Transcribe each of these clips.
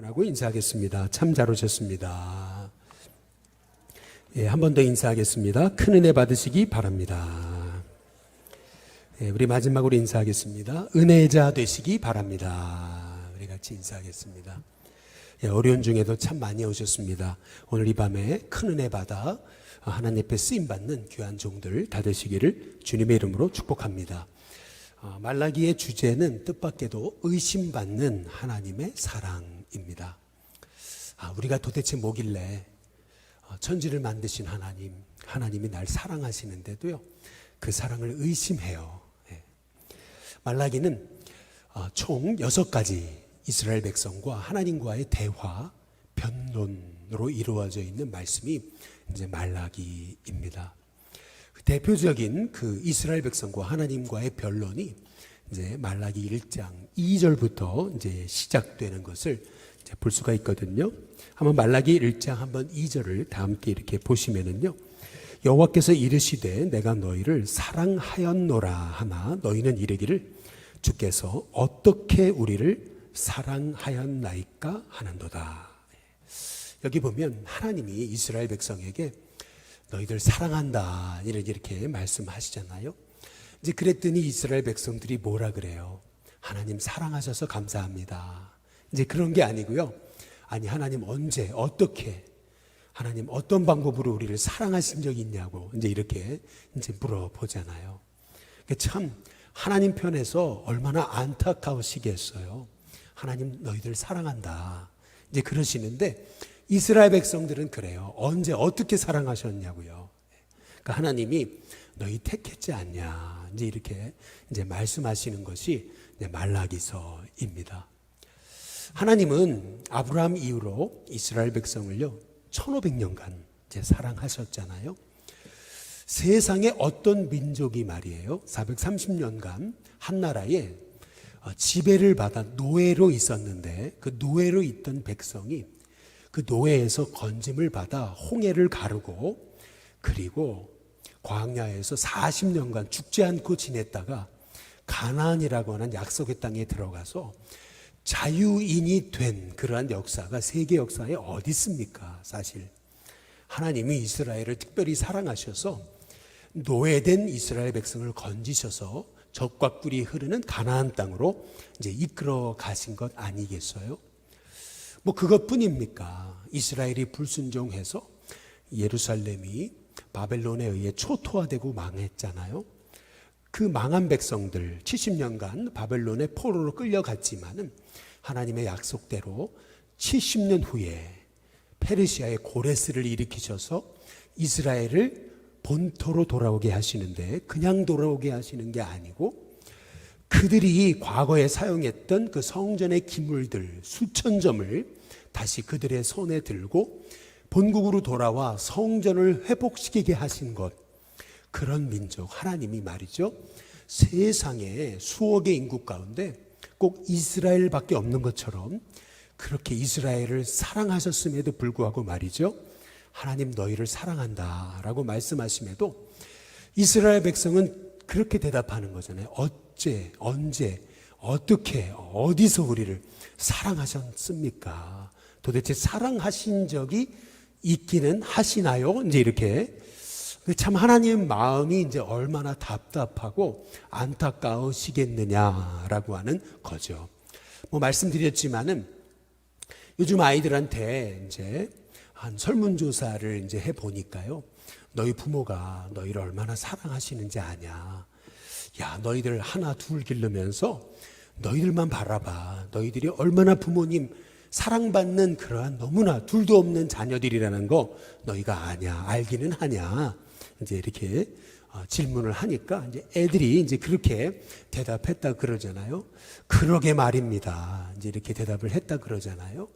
하고 인사하겠습니다. 참 잘 오셨습니다. 한 번 더 인사하겠습니다. 큰 은혜 받으시기 바랍니다. 우리 마지막으로 인사하겠습니다. 은혜자 되시기 바랍니다. 우리 같이 인사하겠습니다. 어려운 중에도 참 많이 오셨습니다. 오늘 이 밤에 큰 은혜 받아 하나님 앞에 쓰임받는 귀한 종들 다 되시기를 주님의 이름으로 축복합니다. 말라기의 주제는 뜻밖에도 의심받는 하나님의 사랑입니다. 우리가 도대체 뭐길래 천지를 만드신 하나님이 날 사랑하시는데도요, 그 사랑을 의심해요. 말라기는 총 6가지 이스라엘 백성과 하나님과의 대화, 변론으로 이루어져 있는 말씀이 이제 말라기입니다. 대표적인 그 이스라엘 백성과 하나님과의 변론이 이제 말라기 1장 2절부터 이제 시작되는 것을 이제 볼 수가 있거든요. 한번 말라기 1장 한번 2절을 다 함께 이렇게 보시면은요. 여호와께서 이르시되 내가 너희를 사랑하였노라 하나 너희는 이르기를 주께서 어떻게 우리를 사랑하였나이까 하는도다. 여기 보면 하나님이 이스라엘 백성에게 너희들 사랑한다 이렇게 말씀하시잖아요. 이제 그랬더니 이스라엘 백성들이 뭐라 그래요? 하나님 사랑하셔서 감사합니다. 이제 그런 게 아니고요. 아니 하나님 언제 어떻게 하나님 어떤 방법으로 우리를 사랑하신 적이 있냐고 이제 이렇게 이제 물어보잖아요. 참 하나님 편에서 얼마나 안타까우시겠어요. 하나님 너희들 사랑한다. 이제 그러시는데 이스라엘 백성들은 그래요. 언제 어떻게 사랑하셨냐고요. 그러니까 하나님이 너희 택했지 않냐. 이제 이렇게 이제 말씀하시는 것이 이제 말라기서입니다. 하나님은 아브라함 이후로 이스라엘 백성을요 1500년간 이제 사랑하셨잖아요. 세상에 어떤 민족이 말이에요 430년간 한 나라에 지배를 받아 노예로 있었는데 그 노예로 있던 백성이 그 노예에서 건짐을 받아 홍해를 가르고 그리고 광야에서 40년간 죽지 않고 지냈다가 가나안이라고 하는 약속의 땅에 들어가서 자유인이 된 그러한 역사가 세계 역사에 어디 있습니까? 사실 하나님이 이스라엘을 특별히 사랑하셔서 노예된 이스라엘 백성을 건지셔서 적과 꿀이 흐르는 가나안 땅으로 이제 이끌어 가신 것 아니겠어요? 뭐 그것뿐입니까? 이스라엘이 불순종해서 예루살렘이 바벨론에 의해 초토화되고 망했잖아요. 그 망한 백성들 70년간 바벨론의 포로로 끌려갔지만은 하나님의 약속대로 70년 후에 페르시아의 고레스를 일으키셔서 이스라엘을 본토로 돌아오게 하시는데 그냥 돌아오게 하시는 게 아니고 그들이 과거에 사용했던 그 성전의 기물들 수천 점을 다시 그들의 손에 들고 본국으로 돌아와 성전을 회복시키게 하신 것, 그런 민족 하나님이 말이죠 세상에 수억의 인구 가운데 꼭 이스라엘밖에 없는 것처럼 그렇게 이스라엘을 사랑하셨음에도 불구하고 말이죠 하나님 너희를 사랑한다 라고 말씀하심에도 이스라엘 백성은 그렇게 대답하는 거잖아요. 어째, 언제, 어떻게, 어디서 우리를 사랑하셨습니까? 도대체 사랑하신 적이 있기는 하시나요? 이제 이렇게 참 하나님 마음이 이제 얼마나 답답하고 안타까우시겠느냐라고 하는 거죠. 뭐 말씀드렸지만은 요즘 아이들한테 이제 한 설문조사를 이제 해 보니까요. 너희 부모가 너희를 얼마나 사랑하시는지 아냐. 야, 너희들 하나 둘 기르면서 너희들만 바라봐. 너희들이 얼마나 부모님 사랑받는 그러한 너무나 둘도 없는 자녀들이라는 거 너희가 아냐, 알기는 하냐. 이제 이렇게 질문을 하니까 이제 애들이 이제 그렇게 대답했다 그러잖아요. 그러게 말입니다. 이제 이렇게 대답을 했다 그러잖아요.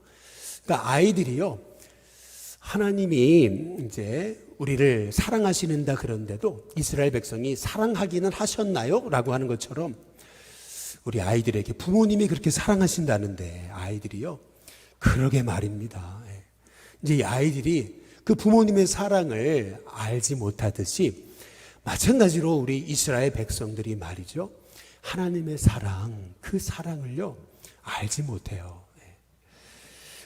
그러니까 아이들이요. 하나님이 이제 우리를 사랑하시는다 그런데도 이스라엘 백성이 사랑하기는 하셨나요? 라고 하는 것처럼 우리 아이들에게 부모님이 그렇게 사랑하신다는데 아이들이요. 그러게 말입니다. 이제 이 아이들이 그 부모님의 사랑을 알지 못하듯이 마찬가지로 우리 이스라엘 백성들이 말이죠. 하나님의 사랑, 그 사랑을요, 알지 못해요.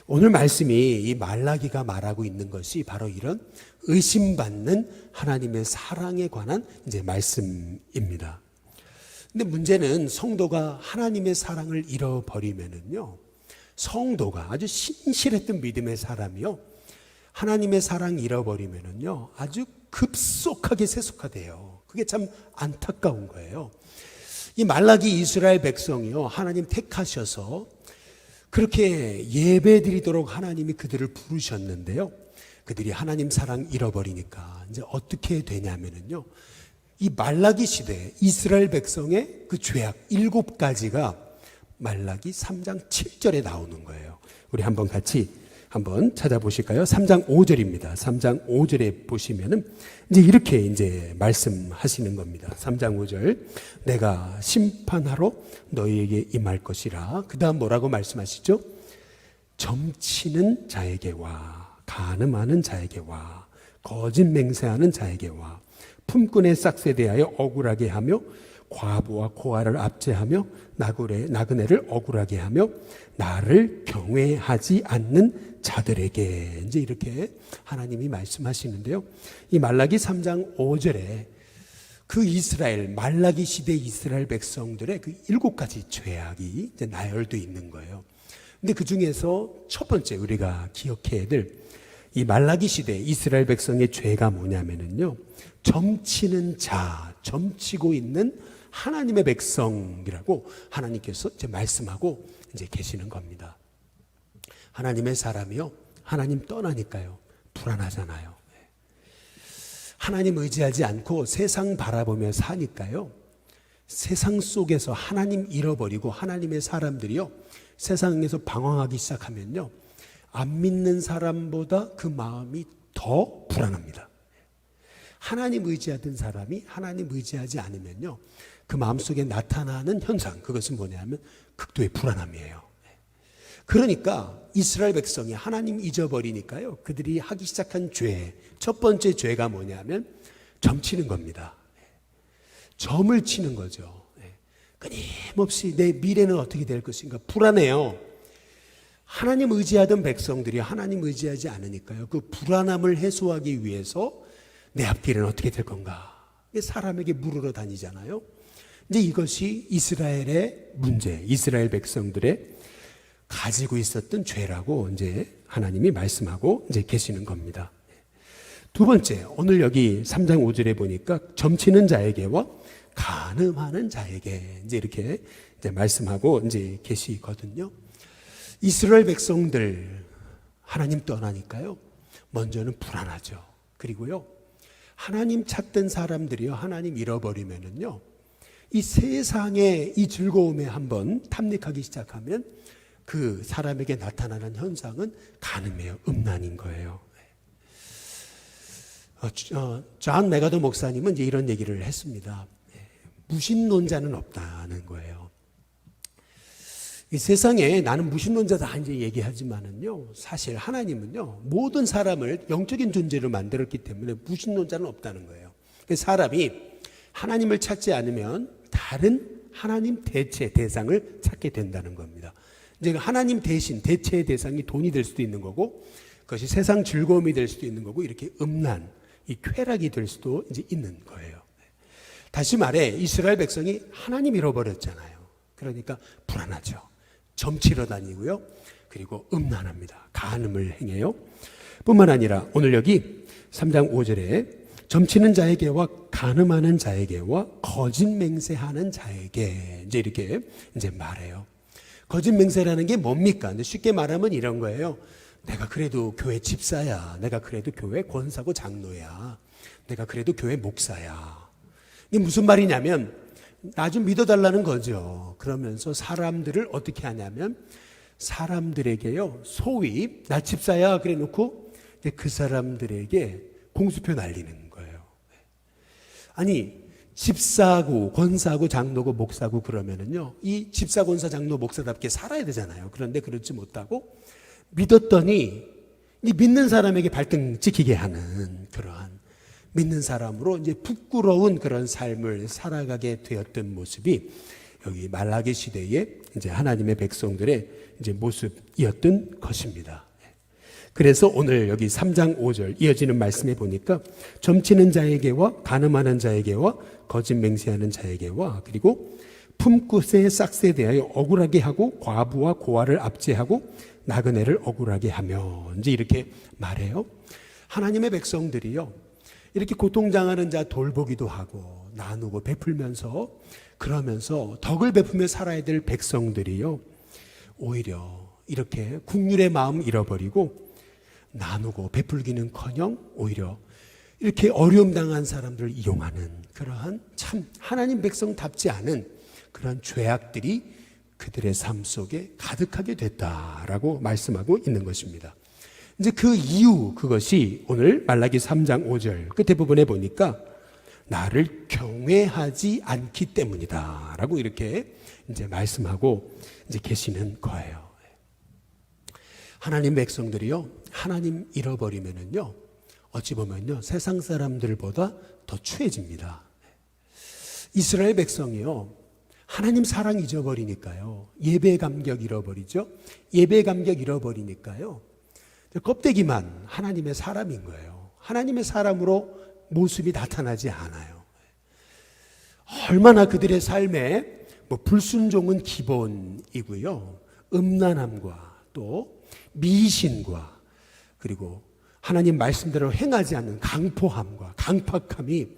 오늘 말씀이 이 말라기가 말하고 있는 것이 바로 이런 의심받는 하나님의 사랑에 관한 이제 말씀입니다. 근데 문제는 성도가 하나님의 사랑을 잃어버리면은요, 성도가 아주 신실했던 믿음의 사람이요, 하나님의 사랑 잃어버리면은요, 아주 급속하게 세속화돼요. 그게 참 안타까운 거예요. 이 말라기 이스라엘 백성이요, 하나님 택하셔서 그렇게 예배드리도록 하나님이 그들을 부르셨는데요, 그들이 하나님 사랑 잃어버리니까 이제 어떻게 되냐면은요, 이 말라기 시대 이스라엘 백성의 그 죄악 7가지가 말라기 3장 7절에 나오는 거예요. 우리 한번 같이 한번 찾아보실까요? 3장 5절입니다. 3장 5절에 보시면은 이제 이렇게 이제 말씀하시는 겁니다. 3장 5절. 내가 심판하러 너희에게 임할 것이라. 그다음 뭐라고 말씀하시죠? 점치는 자에게와 간음하는 자에게와 거짓 맹세하는 자에게와 품꾼의 싹스에 대하여 억울하게 하며 과부와 고아를 압제하며 나그네를 억울하게 하며 나를 경외하지 않는 자들에게, 이제 이렇게 하나님이 말씀하시는데요. 이 말라기 3장 5절에 그 이스라엘, 말라기 시대 이스라엘 백성들의 그 7가지 죄악이 이제 나열되어 있는 거예요. 근데 그 중에서 첫 번째 우리가 기억해야 될 이 말라기 시대 이스라엘 백성의 죄가 뭐냐면은요, 점치는 자, 점치고 있는 하나님의 백성이라고 하나님께서 이제 말씀하고 이제 계시는 겁니다. 하나님의 사람이요, 하나님 떠나니까요, 불안하잖아요. 하나님 의지하지 않고 세상 바라보며 사니까요, 세상 속에서 하나님 잃어버리고 하나님의 사람들이요, 세상에서 방황하기 시작하면요, 안 믿는 사람보다 그 마음이 더 불안합니다. 하나님 의지하던 사람이 하나님 의지하지 않으면요, 그 마음속에 나타나는 현상, 그것은 뭐냐면 극도의 불안함이에요. 그러니까 이스라엘 백성이 하나님 잊어버리니까요, 그들이 하기 시작한 죄, 첫 번째 죄가 뭐냐면 점치는 겁니다. 점을 치는 거죠. 끊임없이 내 미래는 어떻게 될 것인가 불안해요. 하나님 의지하던 백성들이 하나님 의지하지 않으니까요, 그 불안함을 해소하기 위해서 내 앞길은 어떻게 될 건가, 사람에게 물으러 다니잖아요. 이제 이것이 이스라엘의 문제, 이스라엘 백성들의 가지고 있었던 죄라고 이제 하나님이 말씀하고 이제 계시는 겁니다. 두 번째, 오늘 여기 3장 5절에 보니까 점치는 자에게와 간음하는 자에게 이제 이렇게 이제 말씀하고 이제 계시거든요. 이스라엘 백성들 하나님 떠나니까요, 먼저는 불안하죠. 그리고요, 하나님 찾던 사람들이요, 하나님 잃어버리면은요, 이 세상의 이 즐거움에 한번 탐닉하기 시작하면 그 사람에게 나타나는 현상은 간음이에요. 음란인 거예요. 존 메가더 목사님은 이제 이런 얘기를 했습니다. 무신론자는 없다는 거예요. 이 세상에 나는 무신론자다 이제 얘기하지만은요, 사실 하나님은요, 모든 사람을 영적인 존재로 만들었기 때문에 무신론자는 없다는 거예요. 사람이 하나님을 찾지 않으면 다른 하나님 대체 대상을 찾게 된다는 겁니다. 이제 하나님 대신 대체의 대상이 돈이 될 수도 있는 거고, 그것이 세상 즐거움이 될 수도 있는 거고, 이렇게 음란, 이 쾌락이 될 수도 이제 있는 거예요. 다시 말해 이스라엘 백성이 하나님 잃어버렸잖아요. 그러니까 불안하죠. 점치러 다니고요, 그리고 음란합니다. 간음을 행해요. 뿐만 아니라 오늘 여기 3장 5절에 점치는 자에게와 간음하는 자에게와 거짓 맹세하는 자에게 이제 이렇게 이제 말해요. 거짓 맹세라는 게 뭡니까? 쉽게 말하면 이런 거예요. 내가 그래도 교회 집사야. 내가 그래도 교회 권사고 장로야. 내가 그래도 교회 목사야. 이게 무슨 말이냐면 나 좀 믿어달라는 거죠. 그러면서 사람들을 어떻게 하냐면 사람들에게요, 소위 나 집사야 그래 놓고 그 사람들에게 공수표 날리는 거예요. 아니, 집사고 권사고 장로고 목사고 그러면은요, 이 집사 권사 장로 목사답게 살아야 되잖아요. 그런데 그렇지 못하고 믿었더니 이 믿는 사람에게 발등 찍히게 하는 그러한, 믿는 사람으로 이제 부끄러운 그런 삶을 살아가게 되었던 모습이 여기 말라기 시대에 이제 하나님의 백성들의 이제 모습이었던 것입니다. 그래서 오늘 여기 3장 5절 이어지는 말씀에 보니까 점치는 자에게와 간음하는 자에게와 거짓 맹세하는 자에게와 그리고 품꾼의 싹스에 대하여 억울하게 하고 과부와 고아를 압제하고 나그네를 억울하게 하며 이제 이렇게 말해요. 하나님의 백성들이요 이렇게 고통당하는 자 돌보기도 하고 나누고 베풀면서 그러면서 덕을 베풀며 살아야 될 백성들이요 오히려 이렇게 국률의 마음 잃어버리고 나누고 베풀기는커녕 오히려 이렇게 어려움 당한 사람들을 이용하는 그러한 참 하나님 백성답지 않은 그런 죄악들이 그들의 삶 속에 가득하게 됐다라고 말씀하고 있는 것입니다. 이제 그 이유 그것이 오늘 말라기 3장 5절 끝에 부분에 보니까 나를 경외하지 않기 때문이다라고 이렇게 이제 말씀하고 이제 계시는 거예요. 하나님 백성들이요 하나님 잃어버리면은요 어찌 보면요 세상 사람들보다 더 추해집니다. 이스라엘 백성이요 하나님 사랑 잊어버리니까요 예배 감격 잃어버리죠. 예배 감격 잃어버리니까요 껍데기만 하나님의 사람인 거예요. 하나님의 사람으로 모습이 나타나지 않아요. 얼마나 그들의 삶에 불순종은 기본이고요 음란함과 또 미신과 그리고 하나님 말씀대로 행하지 않는 강포함과 강팍함이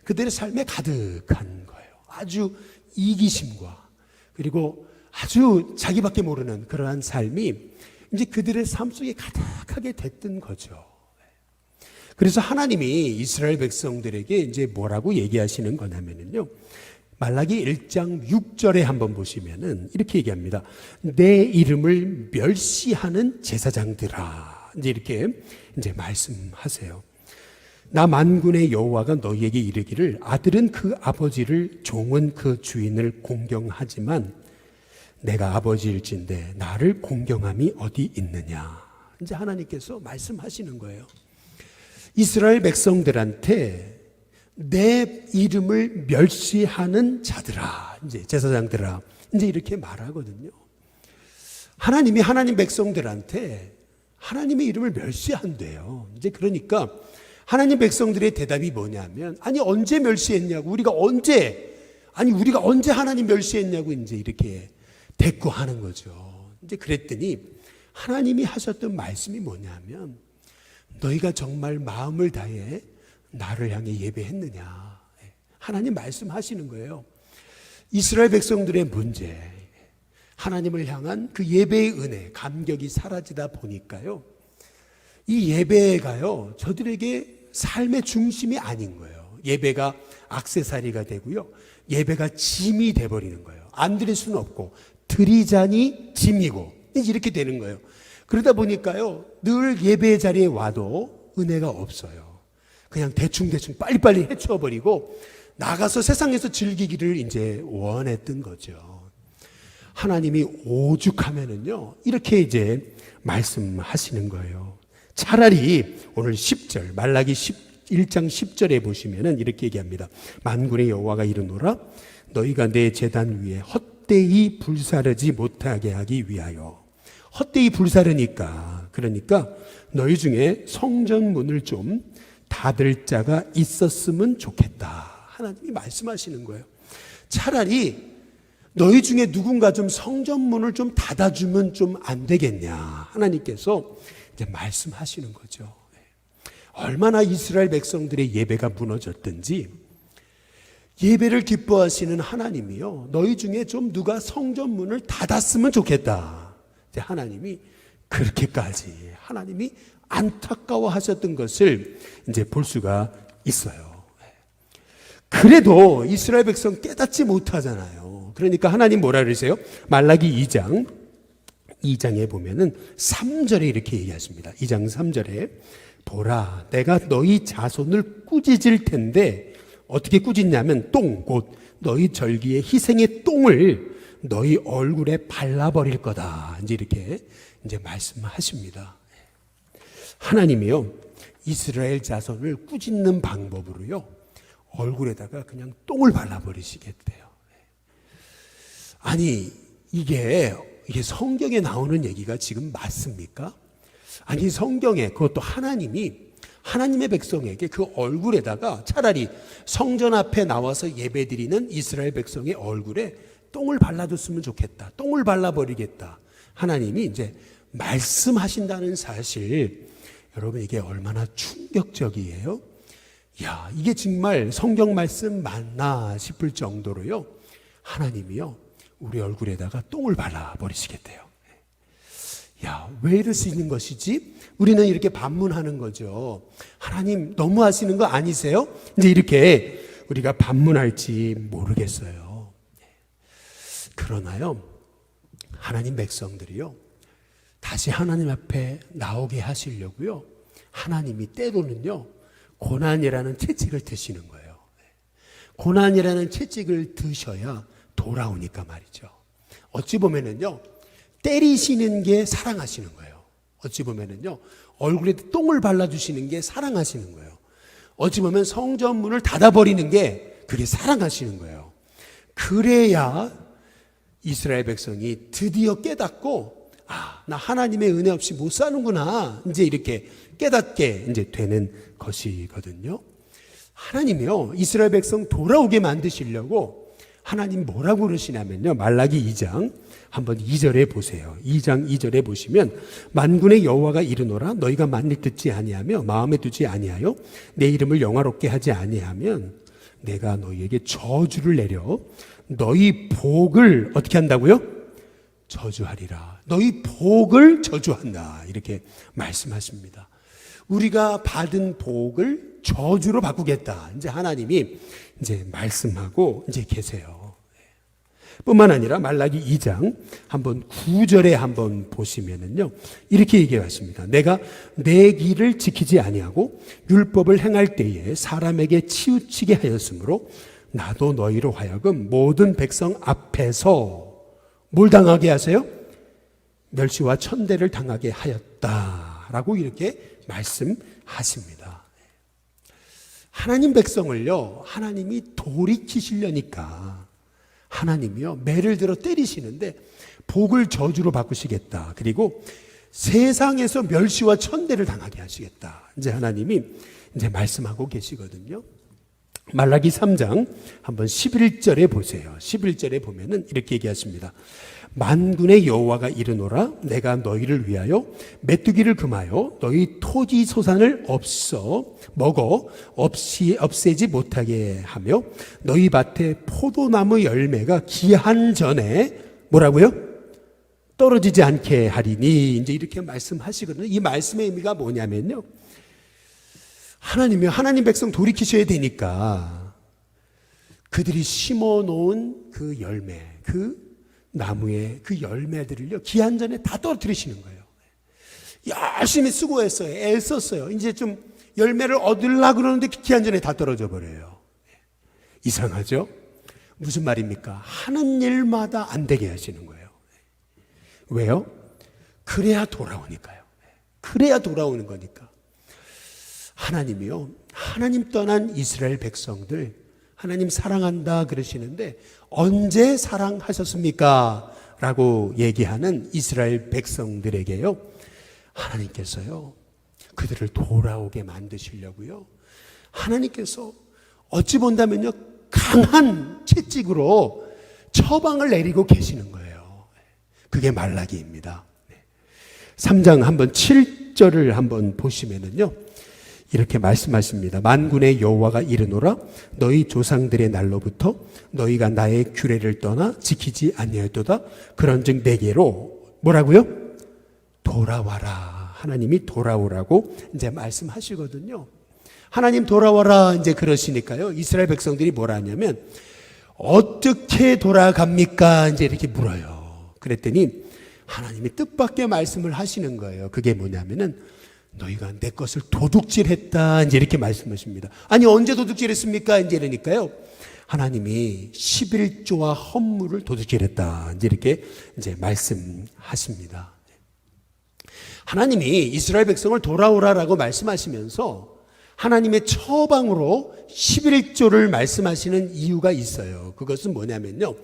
그들의 삶에 가득한 거예요. 아주 이기심과 그리고 아주 자기밖에 모르는 그러한 삶이 이제 그들의 삶 속에 가득하게 됐던 거죠. 그래서 하나님이 이스라엘 백성들에게 이제 뭐라고 얘기하시는 거냐면요. 말라기 1장 6절에 한번 보시면은 이렇게 얘기합니다. 내 이름을 멸시하는 제사장들아. 이제 이렇게 이제 말씀하세요. 나 만군의 여호와가 너희에게 이르기를 아들은 그 아버지를 종은 그 주인을 공경하지만 내가 아버지일진데 나를 공경함이 어디 있느냐. 이제 하나님께서 말씀하시는 거예요. 이스라엘 백성들한테 내 이름을 멸시하는 자들아, 이제 제사장들아, 이제 이렇게 말하거든요. 하나님이 하나님 백성들한테 하나님의 이름을 멸시한대요. 이제 그러니까 하나님 백성들의 대답이 뭐냐면, 아니 언제 멸시했냐고, 우리가 언제 하나님 멸시했냐고 이제 이렇게 대꾸하는 거죠. 이제 그랬더니 하나님이 하셨던 말씀이 뭐냐면, 너희가 정말 마음을 다해 나를 향해 예배했느냐. 하나님 말씀하시는 거예요. 이스라엘 백성들의 문제, 하나님을 향한 그 예배의 은혜, 감격이 사라지다 보니까요, 이 예배가요 저들에게 삶의 중심이 아닌 거예요. 예배가 액세서리가 되고요, 예배가 짐이 돼버리는 거예요. 안 드릴 수는 없고 드리자니 짐이고 이렇게 되는 거예요. 그러다 보니까요 늘 예배 자리에 와도 은혜가 없어요. 그냥 대충대충 빨리빨리 해치워버리고 나가서 세상에서 즐기기를 이제 원했던 거죠. 하나님이 오죽하면은요 이렇게 이제 말씀하시는 거예요. 차라리 오늘 10절 말라기 1장 10절에 보시면은 이렇게 얘기합니다. 만군의 여호와가 이르노라 너희가 내 제단 위에 헛되이 불사르지 못하게 하기 위하여. 헛되이 불사르니까, 그러니까 너희 중에 성전문을 좀 닫을 자가 있었으면 좋겠다. 하나님이 말씀하시는 거예요. 차라리 너희 중에 누군가 좀 성전문을 좀 닫아주면 좀 안 되겠냐. 하나님께서 이제 말씀하시는 거죠. 얼마나 이스라엘 백성들의 예배가 무너졌든지 예배를 기뻐하시는 하나님이요, 너희 중에 좀 누가 성전문을 닫았으면 좋겠다. 이제 하나님이 그렇게까지 하나님이 안타까워하셨던 것을 이제 볼 수가 있어요. 그래도 이스라엘 백성 깨닫지 못하잖아요. 그러니까 하나님 뭐라 그러세요? 말라기 2장에 보면은 3절에 이렇게 얘기하십니다. 2장 3절에 보라 내가 너희 자손을 꾸짖을 텐데 어떻게 꾸짖냐면 똥 곧 너희 절기의 희생의 똥을 너희 얼굴에 발라버릴 거다. 이제 이렇게 이제 말씀하십니다. 하나님이요 이스라엘 자손을 꾸짖는 방법으로요 얼굴에다가 그냥 똥을 발라버리시겠대요. 아니, 이게 성경에 나오는 얘기가 지금 맞습니까? 아니, 성경에 그것도 하나님의 백성에게 그 얼굴에다가 차라리 성전 앞에 나와서 예배드리는 이스라엘 백성의 얼굴에 똥을 발라줬으면 좋겠다. 똥을 발라버리겠다. 하나님이 이제 말씀하신다는 사실, 여러분 이게 얼마나 충격적이에요? 야, 이게 정말 성경 말씀 맞나 싶을 정도로요. 하나님이요, 우리 얼굴에다가 똥을 발라버리시겠대요. 야, 왜 이럴 수 있는 것이지? 우리는 이렇게 반문하는 거죠. 하나님 너무 하시는 거 아니세요? 이제 이렇게 우리가 반문할지 모르겠어요. 그러나요, 하나님 백성들이요, 다시 하나님 앞에 나오게 하시려고요, 하나님이 때로는요, 고난이라는 채찍을 드시는 거예요. 고난이라는 채찍을 드셔야 돌아오니까 말이죠. 어찌 보면은요, 때리시는 게 사랑하시는 거예요. 어찌 보면은요, 얼굴에 똥을 발라주시는 게 사랑하시는 거예요. 어찌 보면 성전문을 닫아버리는 게 그게 사랑하시는 거예요. 그래야 이스라엘 백성이 드디어 깨닫고, 아, 나 하나님의 은혜 없이 못 사는구나, 이제 이렇게 깨닫게 이제 되는 것이거든요. 하나님이요, 이스라엘 백성 돌아오게 만드시려고 하나님 뭐라고 그러시냐면요, 말라기 2장 한번 2절에 보세요. 2장 2절에 보시면, 만군의 여호와가 이르노라, 너희가 만일 듣지 아니하며 마음에 두지 아니하여 내 이름을 영화롭게 하지 아니하면 내가 너희에게 저주를 내려 너희 복을 어떻게 한다고요? 저주하리라. 너희 복을 저주한다, 이렇게 말씀하십니다. 우리가 받은 복을 저주로 바꾸겠다, 이제 하나님이 이제 말씀하고 이제 계세요. 뿐만 아니라 말라기 2장 한번 9절에 한번 보시면은요, 이렇게 얘기하십니다. 내가 내 길을 지키지 아니하고 율법을 행할 때에 사람에게 치우치게 하였으므로 나도 너희로 하여금 모든 백성 앞에서 뭘 당하게 하세요? 멸시와 천대를 당하게 하였다라고 이렇게 말씀하십니다. 하나님 백성을요, 하나님이 돌이키시려니까 하나님이요, 매를 들어 때리시는데 복을 저주로 바꾸시겠다. 그리고 세상에서 멸시와 천대를 당하게 하시겠다, 이제 하나님이 이제 말씀하고 계시거든요. 말라기 3장 한번 11절에 보세요. 11절에 보면은 이렇게 얘기하십니다. 만군의 여호와가 이르노라, 내가 너희를 위하여 메뚜기를 금하여 너희 토지 소산을 없애지 못하게 하며 너희 밭에 포도나무 열매가 기한 전에 뭐라고요? 떨어지지 않게 하리니, 이제 이렇게 말씀하시거든요. 이 말씀의 의미가 뭐냐면요, 하나님이 하나님 백성 돌이키셔야 되니까 그들이 심어 놓은 그 열매, 그 나무의 그 열매들을요, 기한 전에 다 떨어뜨리시는 거예요. 열심히 수고했어요. 애썼어요. 이제 좀 열매를 얻으려고 그러는데 기한 전에 다 떨어져 버려요. 이상하죠? 무슨 말입니까? 하는 일마다 안 되게 하시는 거예요. 왜요? 그래야 돌아오니까요. 그래야 돌아오는 거니까. 하나님이요, 하나님 떠난 이스라엘 백성들 하나님 사랑한다 그러시는데 언제 사랑하셨습니까? 라고 얘기하는 이스라엘 백성들에게요, 하나님께서요, 그들을 돌아오게 만드시려고요, 하나님께서 어찌 본다면요, 강한 채찍으로 처방을 내리고 계시는 거예요. 그게 말라기입니다. 3장 한번 7절을 한번 보시면은요, 이렇게 말씀하십니다. 만군의 여호와가 이르노라, 너희 조상들의 날로부터 너희가 나의 규례를 떠나 지키지 아니하였도다. 그런즉 내게로 뭐라고요? 돌아와라. 하나님이 돌아오라고 이제 말씀하시거든요. 하나님 돌아와라 이제 그러시니까요, 이스라엘 백성들이 뭐라 하냐면 어떻게 돌아갑니까? 이제 이렇게 물어요. 그랬더니 하나님이 뜻밖의 말씀을 하시는 거예요. 그게 뭐냐면은 너희가 내 것을 도둑질했다, 이제 이렇게 말씀하십니다. 아니, 언제 도둑질했습니까? 이제 이러니까요, 하나님이 11조와 헌물을 도둑질했다, 이제 이렇게 이제 말씀하십니다. 하나님이 이스라엘 백성을 돌아오라라고 말씀하시면서 하나님의 처방으로 11조를 말씀하시는 이유가 있어요. 그것은 뭐냐면요,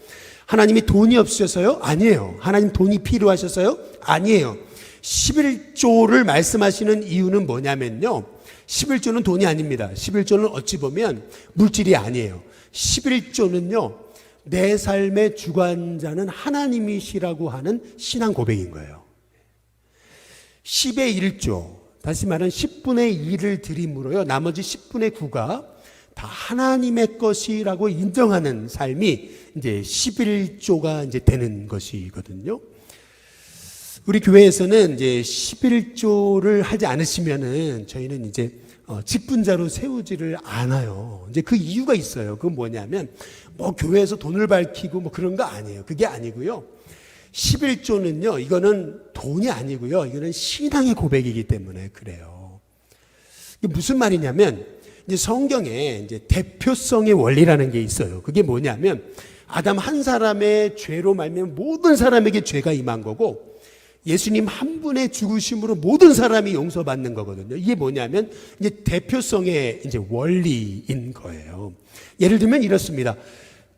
하나님이 돈이 없으셔서요? 아니에요. 하나님 돈이 필요하셔서요? 아니에요. 11조를 말씀하시는 이유는 뭐냐면요, 11조는 돈이 아닙니다. 11조는 어찌 보면 물질이 아니에요. 11조는요, 내 삶의 주관자는 하나님이시라고 하는 신앙 고백인 거예요. 10의 1조, 다시 말하면 10분의 1을 드림으로요, 나머지 10분의 9가 다 하나님의 것이라고 인정하는 삶이 이제 11조가 이제 되는 것이거든요. 우리 교회에서는 이제 11조를 하지 않으시면은 저희는 이제 직분자로 세우지를 않아요. 이제 그 이유가 있어요. 그건 뭐냐면 뭐 교회에서 돈을 밝히고 뭐 그런 거 아니에요. 그게 아니고요. 11조는요, 이거는 돈이 아니고요, 이거는 신앙의 고백이기 때문에 그래요. 이게 무슨 말이냐면, 이제 성경에 이제 대표성의 원리라는 게 있어요. 그게 뭐냐면, 아담 한 사람의 죄로 말미암아 모든 사람에게 죄가 임한 거고, 예수님 한 분의 죽으심으로 모든 사람이 용서받는 거거든요. 이게 뭐냐면, 이제 대표성의 이제 원리인 거예요. 예를 들면 이렇습니다.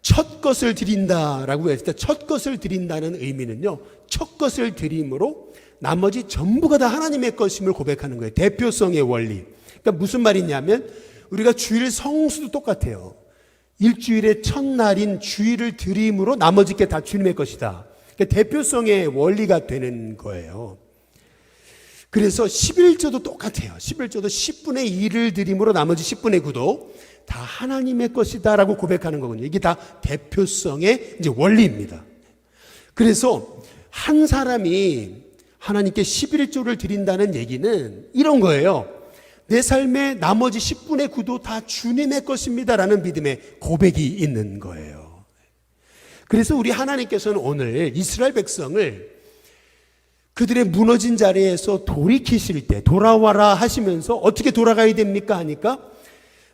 첫 것을 드린다라고 했을 때, 첫 것을 드린다는 의미는요, 첫 것을 드림으로 나머지 전부가 다 하나님의 것임을 고백하는 거예요. 대표성의 원리. 그러니까 무슨 말이냐면, 우리가 주일 성수도 똑같아요. 일주일의 첫날인 주일을 드림으로 나머지 게 다 주님의 것이다. 그러니까 대표성의 원리가 되는 거예요. 그래서 11조도 똑같아요. 11조도 10분의 1을 드림으로 나머지 10분의 9도 다 하나님의 것이다라고 고백하는 거거든요. 이게 다 대표성의 이제 원리입니다. 그래서 한 사람이 하나님께 11조를 드린다는 얘기는 이런 거예요. 내 삶의 나머지 10분의 9도 다 주님의 것입니다라는 믿음의 고백이 있는 거예요. 그래서 우리 하나님께서는 오늘 이스라엘 백성을 그들의 무너진 자리에서 돌이키실 때, 돌아와라 하시면서 어떻게 돌아가야 됩니까 하니까,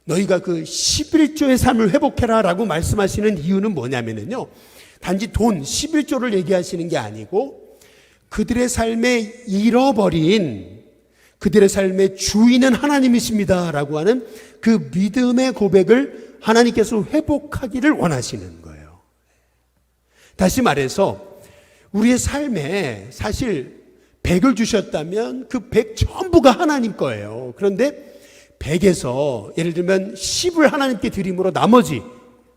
너희가 그 11조의 삶을 회복해라 라고 말씀하시는 이유는 뭐냐면요, 단지 돈 11조를 얘기하시는 게 아니고 그들의 삶에 잃어버린, 그들의 삶의 주인은 하나님이십니다 라고 하는 그 믿음의 고백을 하나님께서 회복하기를 원하시는 거예요. 다시 말해서 우리의 삶에 사실 100을 주셨다면 그 100 전부가 하나님 거예요. 그런데 100에서 예를 들면 10을 하나님께 드림으로 나머지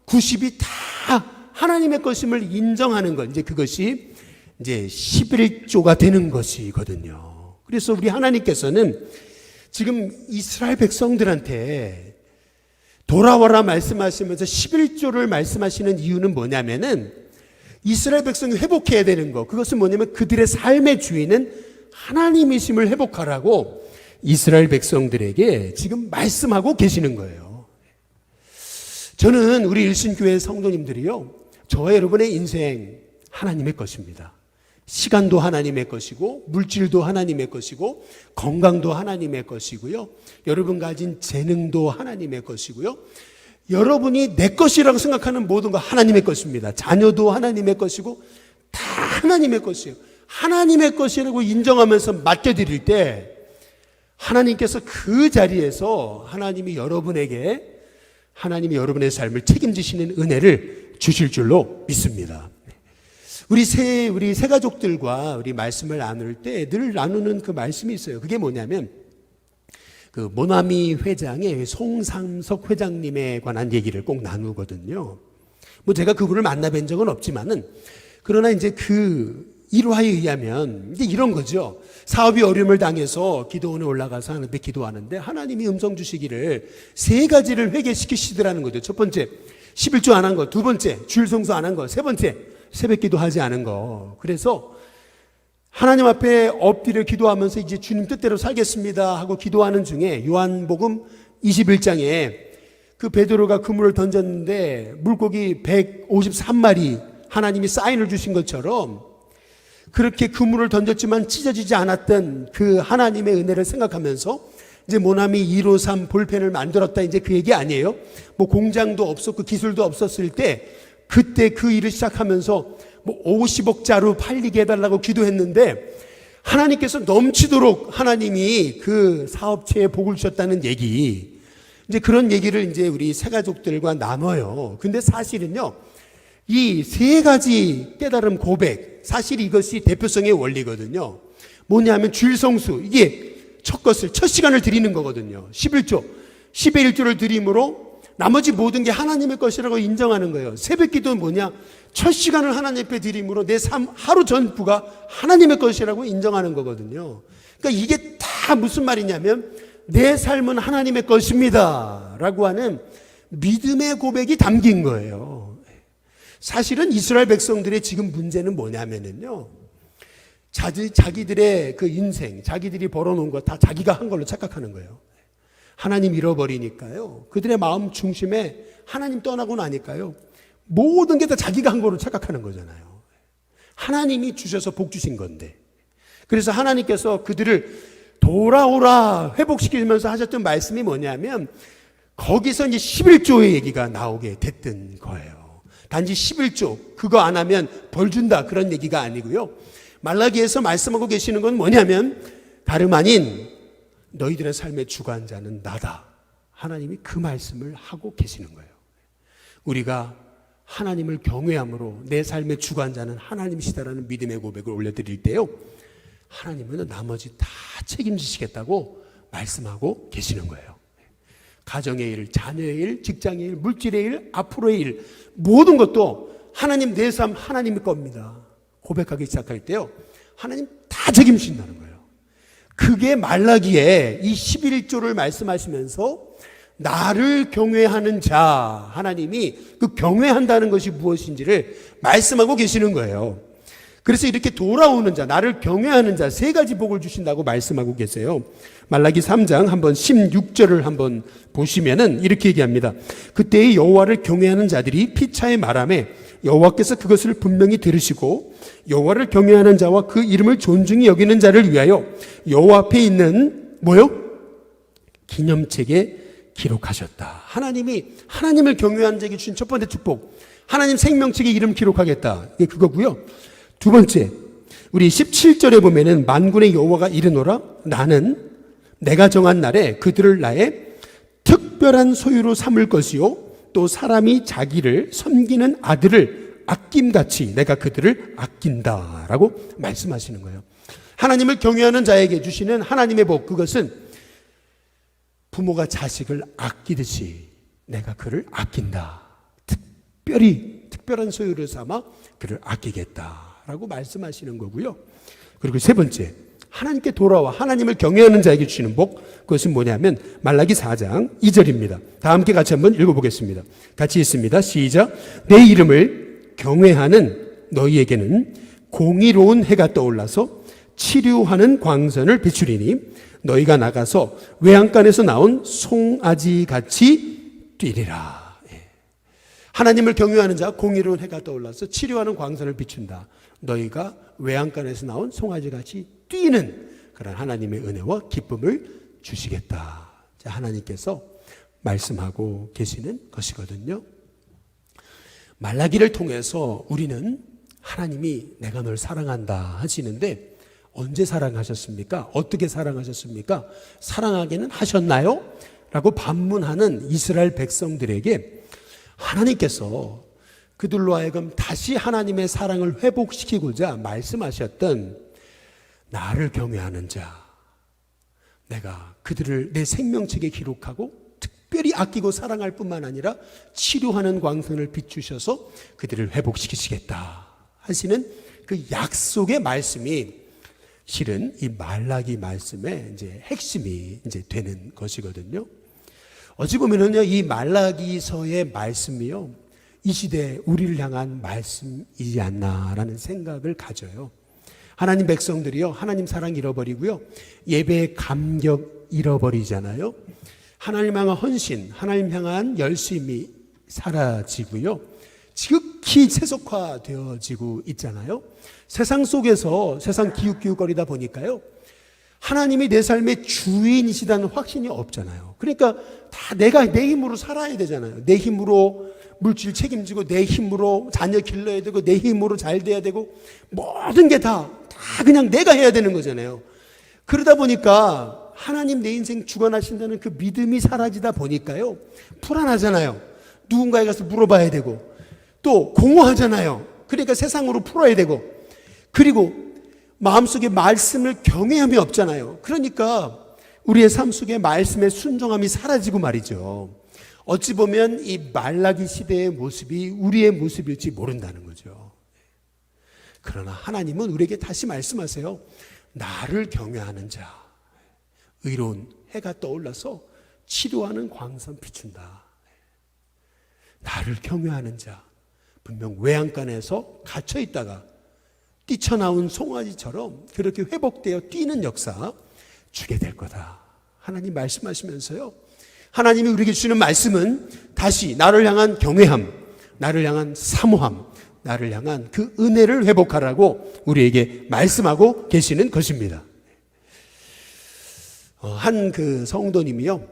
90이 다 하나님의 것임을 인정하는 것, 이제 그것이 이제 11조가 되는 것이거든요. 그래서 우리 하나님께서는 지금 이스라엘 백성들한테 돌아와라 말씀하시면서 11조를 말씀하시는 이유는 뭐냐면은, 이스라엘 백성이 회복해야 되는 것, 그것은 뭐냐면 그들의 삶의 주인은 하나님이심을 회복하라고 이스라엘 백성들에게 지금 말씀하고 계시는 거예요. 저는 우리 일신교회 성도님들이요, 저와 여러분의 인생 하나님의 것입니다. 시간도 하나님의 것이고, 물질도 하나님의 것이고, 건강도 하나님의 것이고요, 여러분 가진 재능도 하나님의 것이고요, 여러분이 내 것이라고 생각하는 모든 거 하나님의 것입니다. 자녀도 하나님의 것이고 다 하나님의 것이에요. 하나님의 것이라고 인정하면서 맡겨드릴 때 하나님께서 그 자리에서 하나님이 여러분에게, 하나님이 여러분의 삶을 책임지시는 은혜를 주실 줄로 믿습니다. 우리 새 가족들과 우리 말씀을 나눌 때 늘 나누는 그 말씀이 있어요. 그게 뭐냐면, 그 모나미 회장의 송삼석 회장님에 관한 얘기를 꼭 나누거든요. 뭐 제가 그분을 만나뵌 적은 없지만은, 그러나 이제 그 일화에 의하면 이제 이런 거죠. 사업이 어려움을 당해서 기도원에 올라가서 하나님 앞에 기도하는데 하나님이 음성 주시기를 3가지를 회개시키시더라는 거죠. 첫 번째, 11조 안 한 거. 두 번째, 주일 성수 안 한 거. 세 번째, 새벽 기도하지 않은 거. 그래서 하나님 앞에 엎드려 기도하면서 이제 주님 뜻대로 살겠습니다 하고 기도하는 중에 요한복음 21장에 그 베드로가 그물을 던졌는데 물고기 153마리 하나님이 사인을 주신 것처럼 그렇게 그물을 던졌지만 찢어지지 않았던 그 하나님의 은혜를 생각하면서 이제 모나미 153 볼펜을 만들었다, 이제 그 얘기 아니에요. 뭐 공장도 없었고 기술도 없었을 때 그때 그 일을 시작하면서 뭐 50억 자루 팔리게 해달라고 기도했는데 하나님께서 넘치도록 하나님이 그 사업체에 복을 주셨다는 얘기, 이제 그런 얘기를 이제 우리 새 가족들과 나눠요. 근데 사실은요, 이 세 가지 깨달음 고백, 사실 이것이 대표성의 원리거든요. 뭐냐면 주일성수, 이게 첫 시간을 드리는 거거든요. 11조, 10의 1조를 드림으로 나머지 모든 게 하나님의 것이라고 인정하는 거예요. 새벽기도는 뭐냐? 첫 시간을 하나님 앞에 드림으로 내 삶 하루 전부가 하나님의 것이라고 인정하는 거거든요. 그러니까 이게 다 무슨 말이냐면 내 삶은 하나님의 것입니다 라고 하는 믿음의 고백이 담긴 거예요. 사실은 이스라엘 백성들의 지금 문제는 뭐냐면요, 자기들의 그 인생, 자기들이 벌어놓은 거 다 자기가 한 걸로 착각하는 거예요. 하나님 잃어버리니까요, 그들의 마음 중심에 하나님 떠나고 나니까요, 모든 게 다 자기가 한 걸로 착각하는 거잖아요. 하나님이 주셔서 복 주신 건데. 그래서 하나님께서 그들을 돌아오라 회복시키면서 하셨던 말씀이 뭐냐면 거기서 이제 11조의 얘기가 나오게 됐던 거예요. 단지 11조 그거 안 하면 벌 준다 그런 얘기가 아니고요. 말라기에서 말씀하고 계시는 건 뭐냐면 다름 아닌 너희들의 삶의 주관자는 나다. 하나님이 그 말씀을 하고 계시는 거예요. 우리가 하나님을 경외함으로 내 삶의 주관자는 하나님이시다라는 믿음의 고백을 올려드릴 때요, 하나님은 나머지 다 책임지시겠다고 말씀하고 계시는 거예요. 가정의 일, 자녀의 일, 직장의 일, 물질의 일, 앞으로의 일, 모든 것도 하나님 내 삶 하나님의 겁니다 고백하기 시작할 때요, 하나님 다 책임지신다는 거예요. 그게 말라기에 이 11조를 말씀하시면서 나를 경외하는 자, 하나님이 그 경외한다는 것이 무엇인지를 말씀하고 계시는 거예요. 그래서 이렇게 돌아오는 자, 나를 경외하는 자 세 가지 복을 주신다고 말씀하고 계세요. 말라기 3장 한번 16절을 한번 보시면은 이렇게 얘기합니다. 그때의 여호와를 경외하는 자들이 피차에 말하매 여호와께서 그것을 분명히 들으시고 여호와를 경외하는 자와 그 이름을 존중히 여기는 자를 위하여 여호와 앞에 있는 뭐요? 기념책에 기록하셨다. 하나님이 하나님을 경외하는 자에게 주신 첫 번째 축복, 하나님 생명책에 이름 기록하겠다. 이게 그거고요. 두 번째, 우리 17절에 보면은 만군의 여호와가 이르노라 나는 내가 정한 날에 그들을 나의 특별한 소유로 삼을 것이요 또 사람이 자기를 섬기는 아들을 아낌같이 내가 그들을 아낀다라고 말씀하시는 거예요. 하나님을 경외하는 자에게 주시는 하나님의 복, 그것은 부모가 자식을 아끼듯이 내가 그를 아낀다. 특별한 소유를 삼아 그를 아끼겠다라고 말씀하시는 거고요. 그리고 세 번째, 하나님께 돌아와 하나님을 경외하는 자에게 주시는 복, 그것은 뭐냐면 말라기 4장 2절입니다. 다 함께 같이 한번 읽어보겠습니다. 같이 읽습니다. 시작. 내 이름을 경외하는 너희에게는 공의로운 해가 떠올라서 치료하는 광선을 비추리니 너희가 나가서 외양간에서 나온 송아지 같이 뛰리라. 하나님을 경외하는 자, 공의로운 해가 떠올라서 치료하는 광선을 비춘다. 너희가 외양간에서 나온 송아지 같이 뛰는 그런 하나님의 은혜와 기쁨을 주시겠다. 하나님께서 말씀하고 계시는 것이거든요. 말라기를 통해서 우리는 하나님이 내가 널 사랑한다 하시는데 언제 사랑하셨습니까? 어떻게 사랑하셨습니까? 사랑하기는 하셨나요? 라고 반문하는 이스라엘 백성들에게 하나님께서 그들로 하여금 다시 하나님의 사랑을 회복시키고자 말씀하셨던 나를 경외하는 자, 내가 그들을 내 생명책에 기록하고 특별히 아끼고 사랑할 뿐만 아니라 치료하는 광선을 비추셔서 그들을 회복시키시겠다 하시는 그 약속의 말씀이 실은 이 말라기 말씀의 이제 핵심이 이제 되는 것이거든요. 어찌 보면은요, 이 말라기서의 말씀이요, 이 시대에 우리를 향한 말씀이지 않나라는 생각을 가져요. 하나님 백성들이요, 하나님 사랑 잃어버리고요, 예배의 감격 잃어버리잖아요. 하나님 향한 헌신, 하나님 향한 열심이 사라지고요, 지극히 세속화되어지고 있잖아요. 세상 속에서 세상 기웃기웃거리다 보니까요, 하나님이 내 삶의 주인이시다는 확신이 없잖아요. 그러니까 다 내가 내 힘으로 살아야 되잖아요. 내 힘으로 물질 책임지고 내 힘으로 자녀 길러야 되고 내 힘으로 잘 돼야 되고 모든 게 다 그냥 내가 해야 되는 거잖아요. 그러다 보니까 하나님 내 인생 주관하신다는 그 믿음이 사라지다 보니까요, 불안하잖아요. 누군가에 가서 물어봐야 되고, 또 공허하잖아요. 그러니까 세상으로 풀어야 되고, 그리고 마음속에 말씀을 경외함이 없잖아요. 그러니까 우리의 삶 속에 말씀의 순종함이 사라지고 말이죠. 어찌 보면 이 말라기 시대의 모습이 우리의 모습일지 모른다는 거죠. 그러나 하나님은 우리에게 다시 말씀하세요. 나를 경외하는 자, 의로운 해가 떠올라서 치료하는 광선 비춘다. 나를 경외하는 자, 분명 외양간에서 갇혀 있다가 뛰쳐나온 송아지처럼 그렇게 회복되어 뛰는 역사 주게 될 거다. 하나님 말씀하시면서요, 하나님이 우리에게 주시는 말씀은 다시 나를 향한 경외함, 나를 향한 사모함, 나를 향한 그 은혜를 회복하라고 우리에게 말씀하고 계시는 것입니다. 한 그 성도님이요,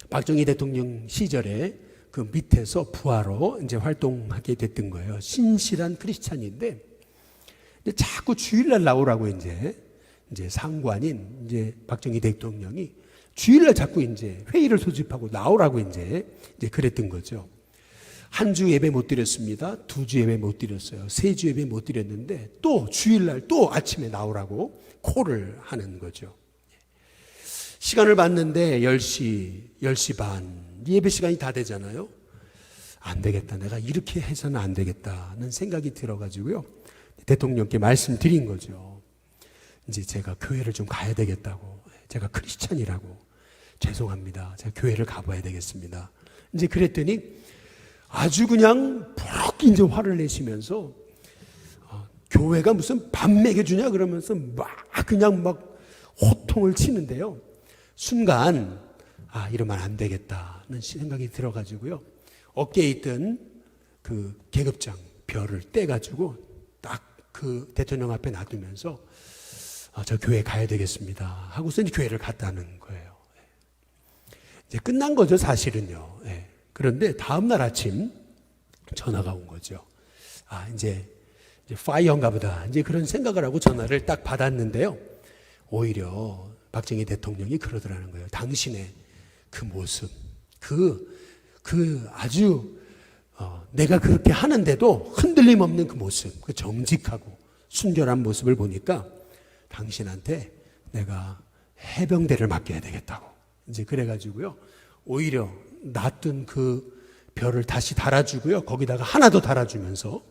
박정희 대통령 시절에 그 밑에서 부하로 이제 활동하게 됐던 거예요. 신실한 크리스찬인데 자꾸 주일날 나오라고 이제 상관인 이제 박정희 대통령이 주일날 자꾸 이제 회의를 소집하고 나오라고 이제 그랬던 거죠. 한 주 예배 못 드렸습니다. 2주 예배 못 드렸어요. 3주 예배 못 드렸는데 또 주일날 또 아침에 나오라고 콜을 하는 거죠. 시간을 봤는데 10시 반 예배 시간이 다 되잖아요. 안 되겠다. 내가 이렇게 해서는 안 되겠다는 생각이 들어가지고요. 대통령께 말씀드린 거죠. 이제 제가 교회를 좀 가야 되겠다고. 제가 크리스찬이라고. 죄송합니다. 제가 교회를 가봐야 되겠습니다. 이제 그랬더니 아주 그냥 푹 이제 화를 내시면서 교회가 무슨 밥 먹여주냐 그러면서 막 호통을 치는데요. 순간 이러면 안 되겠다는 생각이 들어가지고요. 어깨에 있던 그 계급장 별을 떼가지고 딱 그 대통령 앞에 놔두면서 저 교회 가야 되겠습니다 하고서 이제 교회를 갔다는 거예요. 이제 끝난 거죠, 사실은요. 그런데 다음날 아침 전화가 온 거죠. 이제 파이어인가 보다. 이제 그런 생각을 하고 전화를 딱 받았는데요. 오히려 박정희 대통령이 그러더라는 거예요. 당신의 그 모습, 아주 내가 그렇게 하는데도 흔들림 없는 그 모습, 그 정직하고 순결한 모습을 보니까 당신한테 내가 해병대를 맡겨야 되겠다고. 이제 그래가지고요. 오히려 놔둔 그 별을 다시 달아주고요. 거기다가 하나 더 달아주면서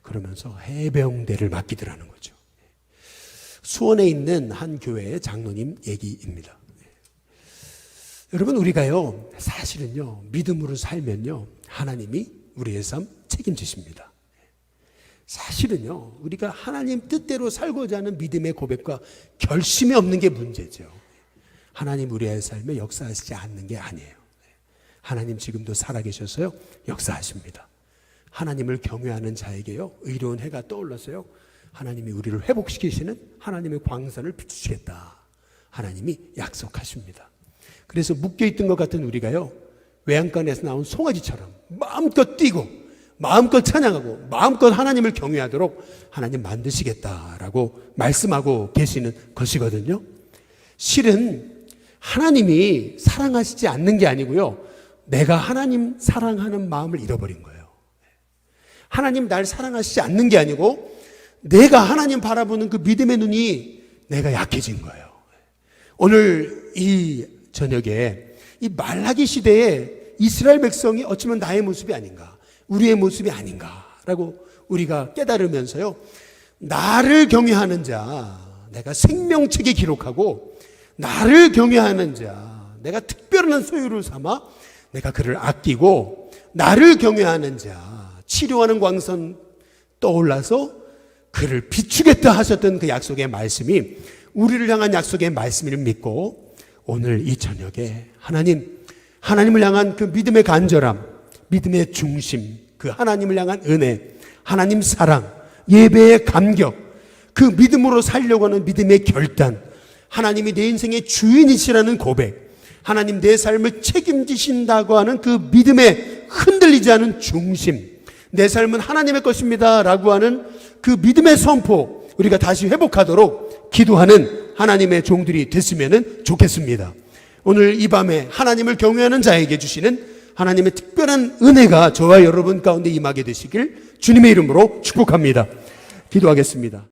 그러면서 해병대를 맡기더라는 거죠. 수원에 있는 한 교회의 장로님 얘기입니다. 여러분, 우리가요, 사실은요, 믿음으로 살면요, 하나님이 우리의 삶 책임지십니다. 사실은요, 우리가 하나님 뜻대로 살고자 하는 믿음의 고백과 결심이 없는 게 문제죠. 하나님 우리의 삶에 역사하시지 않는 게 아니에요. 하나님 지금도 살아계셔서요, 역사하십니다. 하나님을 경외하는 자에게요, 의로운 해가 떠올라서요, 하나님이 우리를 회복시키시는 하나님의 광선을 비추시겠다. 하나님이 약속하십니다. 그래서 묶여있던 것 같은 우리가요, 외양간에서 나온 송아지처럼 마음껏 뛰고 마음껏 찬양하고 마음껏 하나님을 경외하도록 하나님 만드시겠다라고 말씀하고 계시는 것이거든요. 실은 하나님이 사랑하시지 않는 게 아니고요, 내가 하나님 사랑하는 마음을 잃어버린 거예요. 하나님 날 사랑하시지 않는 게 아니고 내가 하나님 바라보는 그 믿음의 눈이 내가 약해진 거예요. 오늘 이 저녁에 이 말라기 시대에 이스라엘 백성이 어쩌면 나의 모습이 아닌가, 우리의 모습이 아닌가라고 우리가 깨달으면서요, 나를 경외하는 자, 내가 생명책에 기록하고 나를 경외하는 자, 내가 특별한 소유를 삼아 내가 그를 아끼고 나를 경외하는 자, 치료하는 광선 떠올라서 그를 비추겠다 하셨던 그 약속의 말씀이 우리를 향한 약속의 말씀을 믿고 오늘 이 저녁에 하나님을 향한 그 믿음의 간절함, 믿음의 중심, 그 하나님을 향한 은혜, 하나님 사랑, 예배의 감격, 그 믿음으로 살려고 하는 믿음의 결단, 하나님이 내 인생의 주인이시라는 고백, 하나님 내 삶을 책임지신다고 하는 그 믿음에 흔들리지 않은 중심, 내 삶은 하나님의 것입니다 라고 하는 그 믿음의 선포, 우리가 다시 회복하도록 기도하는 하나님의 종들이 됐으면 좋겠습니다. 오늘 이 밤에 하나님을 경외하는 자에게 주시는 하나님의 특별한 은혜가 저와 여러분 가운데 임하게 되시길 주님의 이름으로 축복합니다. 기도하겠습니다.